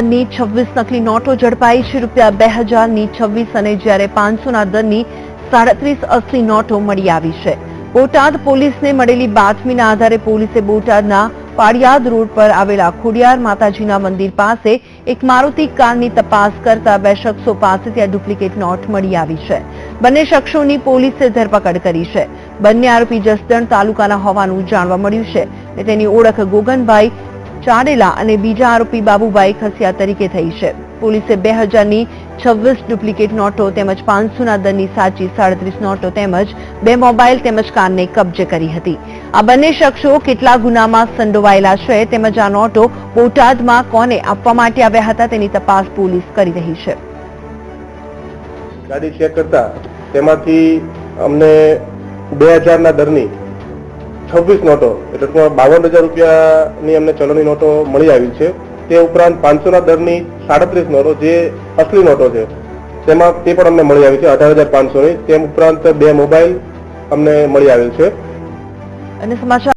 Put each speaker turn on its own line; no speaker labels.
દરની 26 નકલી નોટો ઝડપાઈ છે। ₹2000ની 26 અને જ્યારે 500ના દરની 37 અસલી નોટો મળી આવી છે। બોટાદ પોલીસને મળેલી બાતમીના આધારે પોલીસે બોટાદના પાળિયાદ રોડ પર આવેલા ખોડિયાર માતાજીના મંદિર પાસે એક મારુતિ કારની તપાસ કરતા 2 શખ્સો પાસેથી આ ડુપ્લિકેટ નોટ મળી આવી છે। બંને શખ્સોની પોલીસે ધરપકડ કરી છે। બંને આરોપી જસદણ તાલુકાના હોવાનું જાણવા મળ્યું છે અને તેની ઓળખ ગોગનભાઈ ચાડેલા અને બીજા આરોપી બાબુભાઈ ખસિયા તરીકે થઈ છે। પોલીસે 2000ની 26 ડુપ્લિકેટ નોટો તેમજ 500ના દરની સાચી 37 નોટો તેમજ 2 મોબાઈલ તેમજ કારને કબજે કરી હતી। આ બંને શખ્સો કેટલા ગુનામાં સંડોવાયેલા છે તેમજ આ નોટો બોટાદમાં કોને આપવા માટે આવ્યા હતા તેની તપાસ પોલીસ કરી રહી છે।
ગાડી ચેક કરતા તેમાંથી અમને 2000ના દરની 26 નોટો એટલે 52,000 રૂપિયાની અમને ચલણી નોટો મળી આવી છે। તે ઉપરાંત 500ના દરની 37 નોટો જે અસલી નોટો છે તેમાં તે પણ અમને મળી આવી છે 18,500ની। તેમ ઉપરાંત 2 મોબાઈલ અમને મળી આવેલ છે।
અને સમાચાર